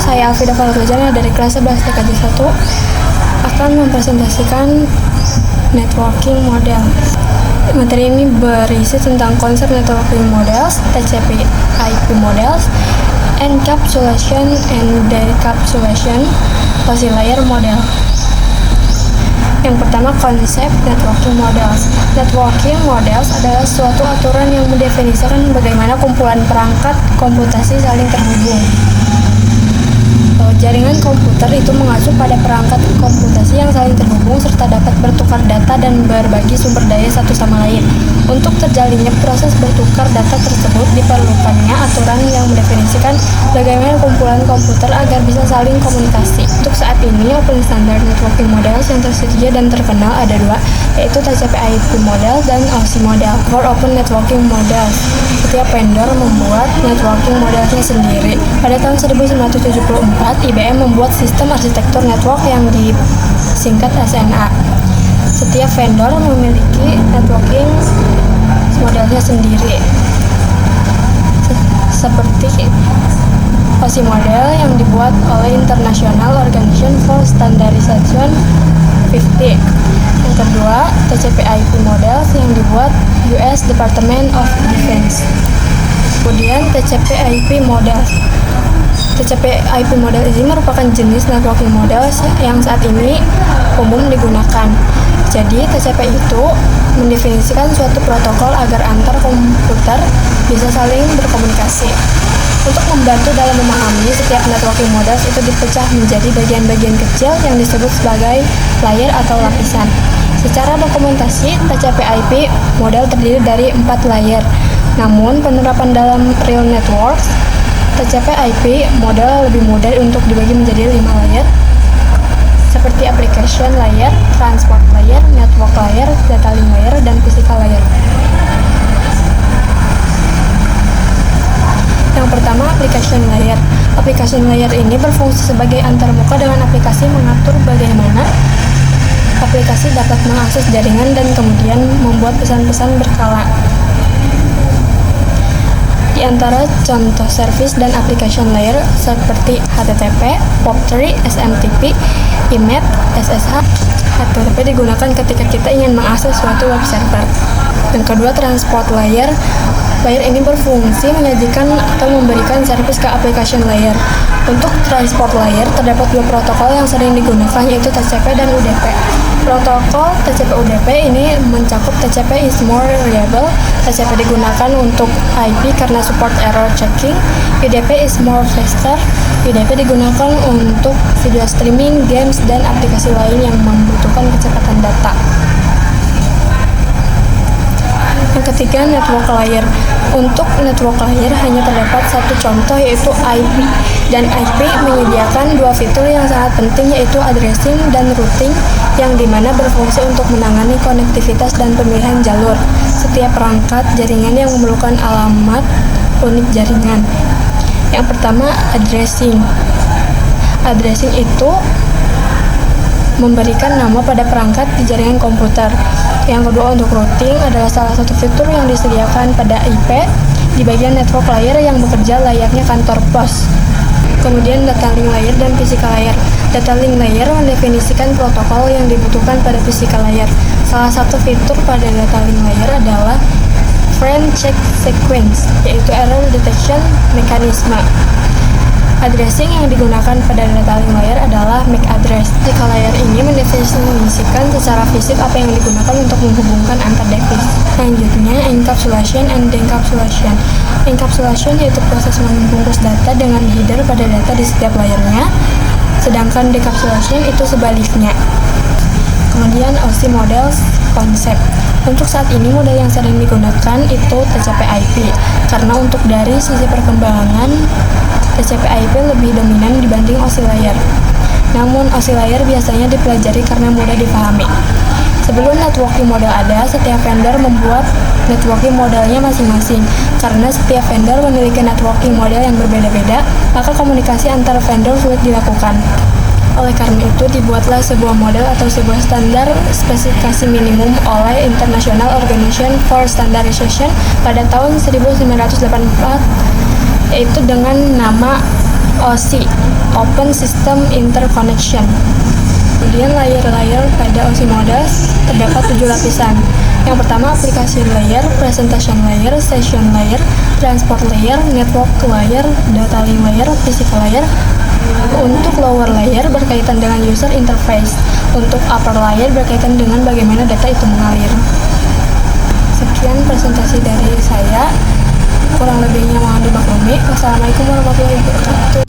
saya Alfida Falruzana dari kelas 11 TKJ 1 akan mempresentasikan networking model. Materi ini berisi tentang konsep networking models, TCP/IP models, encapsulation and decapsulation, fuzzy layer model. Yang pertama, konsep networking models. Networking models adalah suatu aturan yang mendefinisikan bagaimana kumpulan perangkat komputasi saling terhubung. Jaringan komputer itu mengacu pada perangkat komputasi yang saling terhubung serta dapat bertukar data dan berbagi sumber daya satu sama lain. Untuk terjalinnya proses bertukar data tersebut diperlukannya aturan yang mendefinisikan bagaimana kumpulan komputer agar bisa saling komunikasi. Untuk saat ini, open standard networking models yang tersedia dan terkenal ada dua, yaitu TCP/IP model dan OSI model. For open networking models, setiap vendor membuat networking modelnya sendiri. Pada tahun 1974, IBM membuat sistem arsitektur network yang disingkat SNA. Setiap vendor memiliki networking modelnya sendiri. Seperti OSI model yang dibuat oleh International Organization for Standardization 50. Yang kedua, TCP/IP models yang dibuat US Department of Defense. Kemudian TCP/IP model. TCP/IP model ini merupakan jenis networking model yang saat ini umum digunakan. Jadi, TCP itu mendefinisikan suatu protokol agar antar komputer bisa saling berkomunikasi. Untuk membantu dalam memahami, setiap networking models itu dipecah menjadi bagian-bagian kecil yang disebut sebagai layer atau lapisan. Secara dokumentasi, TCP/IP model terdiri dari 4 layer. Namun, penerapan dalam real networks, TCP/IP model lebih mudah untuk dibagi menjadi 5 layer, seperti application layer, transport layer, network layer, data link layer, dan physical layer. Yang pertama, application layer. Application layer ini berfungsi sebagai antarmuka dengan aplikasi mengatur bagaimana aplikasi dapat mengakses jaringan dan kemudian membuat pesan-pesan berkala. Di antara contoh service dan application layer seperti HTTP, POP3, SMTP, IMAP, SSH. HTTP digunakan ketika kita ingin mengakses suatu web server. Dan kedua, transport layer. Layer ini berfungsi menyajikan atau memberikan service ke application layer. Untuk transport layer, terdapat dua protokol yang sering digunakan, yaitu TCP dan UDP. Protokol TCP/UDP ini mencakup TCP is more reliable. TCP digunakan untuk IP karena support error checking. UDP is more faster. UDP digunakan untuk video streaming, games, dan aplikasi lain yang membutuhkan kecepatan data. Yang ketiga, network layer. Untuk network layer hanya terdapat satu contoh, yaitu IP. Dan IP menyediakan dua fitur yang sangat penting, yaitu addressing dan routing, yang dimana berfungsi untuk menangani konektivitas dan pemilihan jalur. Setiap perangkat jaringan yang memerlukan alamat unit jaringan. Yang pertama, addressing. Addressing itu memberikan nama pada perangkat di jaringan komputer. Yang kedua, untuk routing adalah salah satu fitur yang disediakan pada IP di bagian network layer yang bekerja layaknya kantor pos. Kemudian data link layer dan physical layer. Data link layer mendefinisikan protokol yang dibutuhkan pada physical layer. Salah satu fitur pada data link layer adalah frame check sequence, yaitu error detection mechanism. Addressing yang digunakan pada data link layer adalah MAC address. Physical layer ini mendefinisikan secara fisik apa yang digunakan untuk menghubungkan antar device. Selanjutnya, encapsulation and decapsulation. Encapsulation yaitu proses membungkus data dengan header pada data di setiap layernya, sedangkan decapsulation itu sebaliknya. Kemudian OSI model konsep. Untuk saat ini model yang sering digunakan itu TCP/IP, karena untuk dari sisi perkembangan TCP/IP lebih dominan dibanding OSI layer. Namun OSI layer biasanya dipelajari karena mudah dipahami. Sebelum networking model ada, setiap vendor membuat networking modelnya masing-masing. Karena setiap vendor memiliki networking model yang berbeda-beda, maka komunikasi antar vendor sulit dilakukan. Oleh karena itu, dibuatlah sebuah model atau sebuah standar spesifikasi minimum oleh International Organization for Standardization pada tahun 1984, yaitu dengan nama OSI, Open System Interconnection. Kemudian layer-layer pada OSI model terdapat 7 lapisan. Yang pertama aplikasi layer, presentation layer, session layer, transport layer, network layer, data link layer, physical layer. Untuk lower layer berkaitan dengan user interface. Untuk upper layer berkaitan dengan bagaimana data itu mengalir. Sekian presentasi dari saya. Kurang lebihnya mohon dimaklumi. Wassalamualaikum warahmatullahi wabarakatuh.